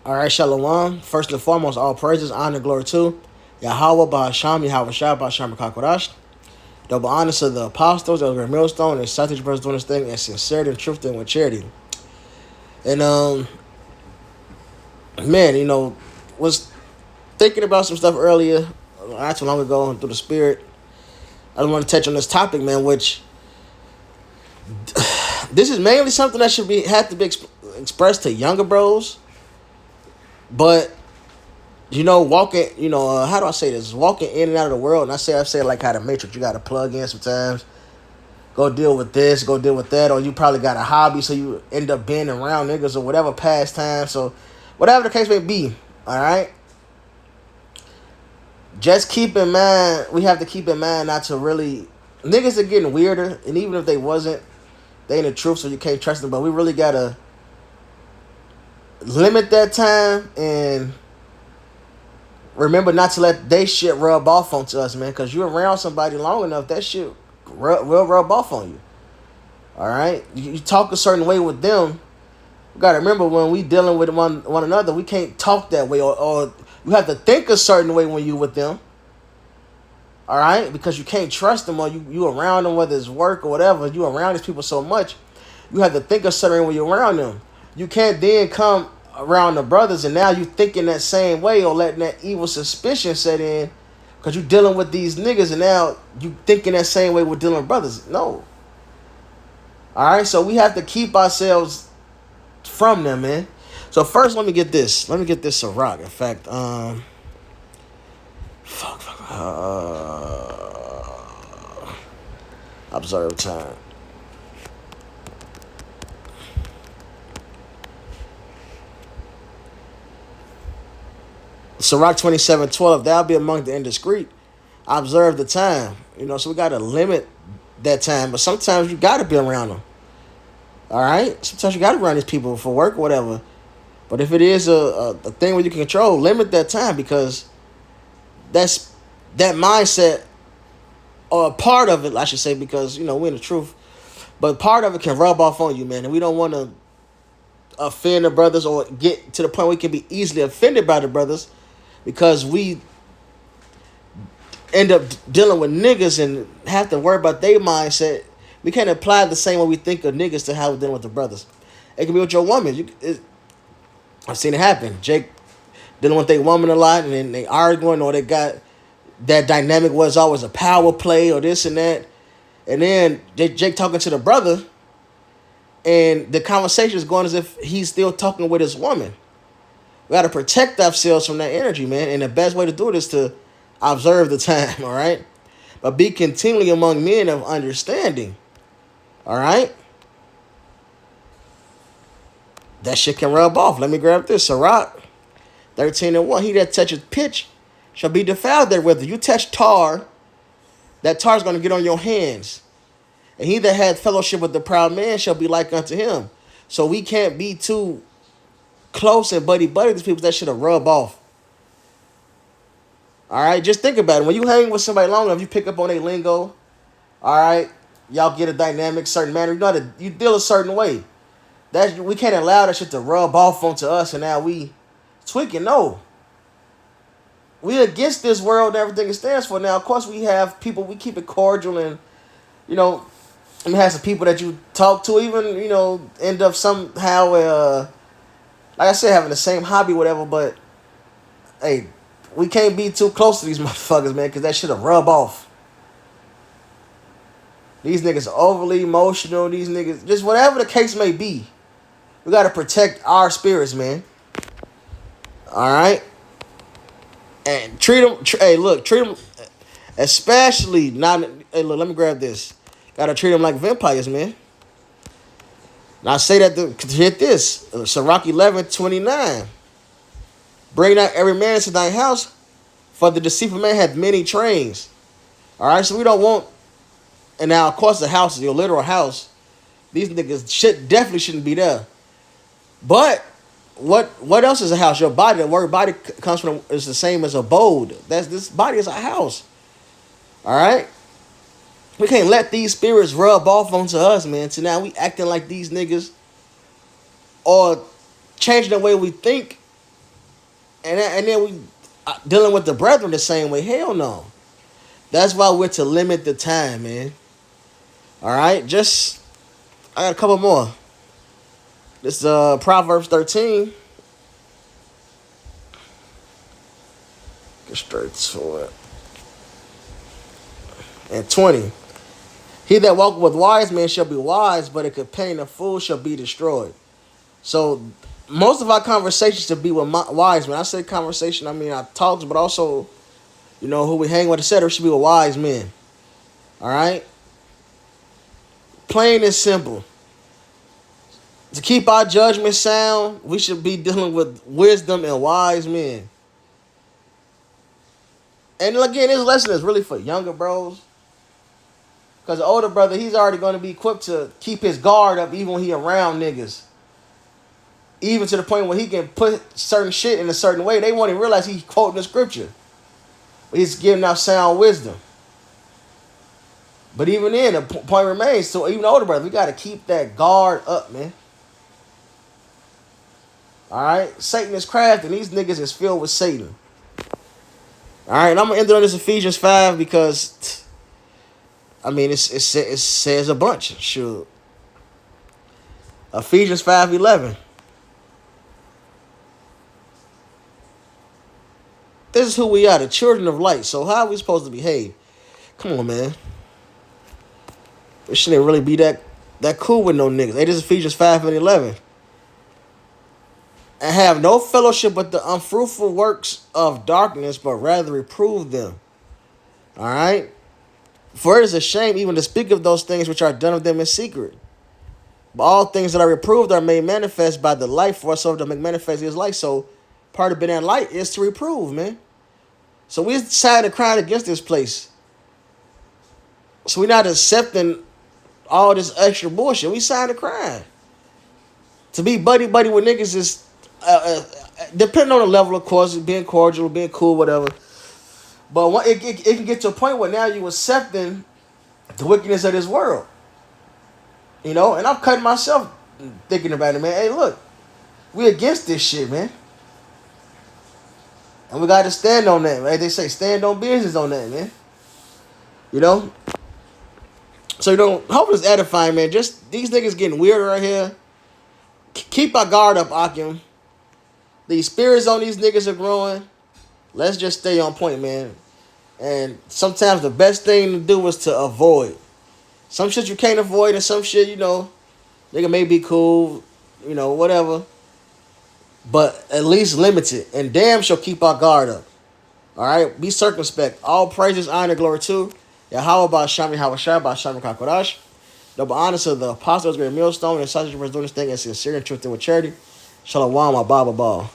All right, Shalom. First and foremost, all praises, honor, glory to Yahweh, Bahasham, Yahweh Shah, Bahasham, Kakodash. Double honor to the apostles, the millstone, and Satish brothers doing this thing in sincerity and truth and with charity. And man, was thinking about some stuff earlier, not too long ago, through the spirit. I don't want to touch on this topic, man. Which this is mainly something that should be have to be expressed to younger bros, but walking, how do I say this? Walking in and out of the world, and I say it like how the Matrix. You got to plug in sometimes. Go deal with this, go deal with that, or you probably got a hobby, so you end up being around niggas or whatever pastime. So, whatever the case may be, all right. Just keep in mind, we have to keep in mind not to really niggas are getting weirder, and even if they wasn't, they ain't the truth, so you can't trust them. But we really gotta limit that time and remember not to let they shit rub off onto us, man. Because you're around somebody long enough, that shit will rub off on you. All right, you talk a certain way with them. You gotta remember when we dealing with one another, we can't talk that way, or you have to think a certain way when you with them. All right, because you can't trust them, or you around them, whether it's work or whatever. You around these people so much, you have to think a certain way when you're around them. You can't then come around the brothers and now you thinking that same way or letting that evil suspicion set in because you dealing with these niggas and now you thinking that same way with dealing with brothers. No. All right, so we have to keep ourselves from them, man. So first, let me get this. Let me get this Ciroc. In fact, observe time. Ciroc 27:12. Thou be among the indiscreet. Observe the time. So we gotta limit that time. But sometimes you gotta be around them. All right. Sometimes you gotta be around these people for work or whatever. But if it is a thing where you can control, limit that time because that's that mindset or a part of it, I should say, because we're in the truth. But part of it can rub off on you, man, and we don't want to offend the brothers or get to the point where we can be easily offended by the brothers because we end up dealing with niggas and have to worry about their mindset. We can't apply the same way we think of niggas to how we're dealing with the brothers. It can be with your woman. I've seen it happen. Jake dealing with their woman a lot, and then they arguing, or they got that dynamic was always a power play or this and that. And then Jake talking to the brother, and the conversation is going as if he's still talking with his woman. We got to protect ourselves from that energy, man. And the best way to do it is to observe the time, all right? But be continually among men of understanding, all right? That shit can rub off. Let me grab this. Ciroc 13:1. He that touches pitch shall be defiled therewith. You touch tar, that tar is going to get on your hands. And he that had fellowship with the proud man shall be like unto him. So we can't be too close and buddy-buddy with these people that should have rub off. All right, just think about it. When you hang with somebody long enough, you pick up on their lingo. All right, y'all get a dynamic, certain manner. You deal a certain way. We can't allow that shit to rub off onto us, and now we tweaking. No, we against this world and everything it stands for. Now, of course, we have people. We keep it cordial, and we have some people that you talk to, even end up somehow, like I said, having the same hobby, whatever. But hey, we can't be too close to these motherfuckers, man, because that shit'll rub off. These niggas are overly emotional. These niggas, just whatever the case may be, we gotta protect our spirits, man. All right, and treat them. Treat them, especially not. Hey, look, let me grab this. Gotta treat them like vampires, man. Now I say that to hit this. Ciroc 11:29. Bring not every man into thy house, for the deceitful man hath many trains. All right, so we don't want. And now, of course, the house is your literal house. These niggas definitely shouldn't be there. But what else is a house? Your body. The word body comes from is the same as abode. This body is a house. All right. We can't let these spirits rub off onto us, man. So now we acting like these niggas or changing the way we think And then we dealing with the brethren the same way. Hell no. That's why we're to limit the time, man. All right, just I got a couple more. This Proverbs 13. Get straight to it. And 20. He that walketh with wise men shall be wise, but a companion of fools shall be destroyed. So most of our conversations should be with wise men. I say conversation, I mean our talks, but also, who we hang with, etc. should be with wise men. All right? Plain and simple. To keep our judgment sound, we should be dealing with wisdom and wise men. And again, this lesson is really for younger bros. Because the older brother, he's already going to be equipped to keep his guard up even when he around niggas. Even to the point where he can put certain shit in a certain way. They won't even realize he's quoting the scripture. But he's giving out sound wisdom. But even then, the point remains. So even the older brother, we got to keep that guard up, man. All right? Satan is crafty, and these niggas is filled with Satan. All right? And I'm going to end it on this Ephesians 5 because, I mean, it says a bunch. Sure. Ephesians 5:11. This is who we are, the children of light. So how are we supposed to behave? Come on, man. We shouldn't really be that cool with no niggas. Hey, this is Ephesians 5:11. And have no fellowship with the unfruitful works of darkness, but rather reprove them. All right? For it is a shame even to speak of those things which are done of them in secret. But all things that are reproved are made manifest by the light, for us so to make manifest his light. So part of being in light is to reprove, man. So we decided to cry against this place. So we're not accepting all this extra bullshit. We signed a crime. To be buddy with niggas is, depending on the level, of course, being cordial, being cool, whatever. But it can get to a point where now you accepting the wickedness of this world. And I'm cutting myself thinking about it, man. Hey, look, we against this shit, man. And we got to stand on that, right? They say stand on business on that, man. So, hope it's edifying, man. Just these niggas getting weirder right here. Keep our guard up, Akim. These spirits on these niggas are growing. Let's just stay on point, man. And sometimes the best thing to do is to avoid. Some shit you can't avoid, and some shit, nigga may be cool, whatever. But at least limit it. And damn shall keep our guard up. Alright? Be circumspect. All praises, honor, glory to Yahweh Ba'asham Yahweh Ba'asham Kakodash. Double honor to the apostles, great millstone, and such as doing this thing in sincerity and truth and with charity. Shalom, my Baba Ball.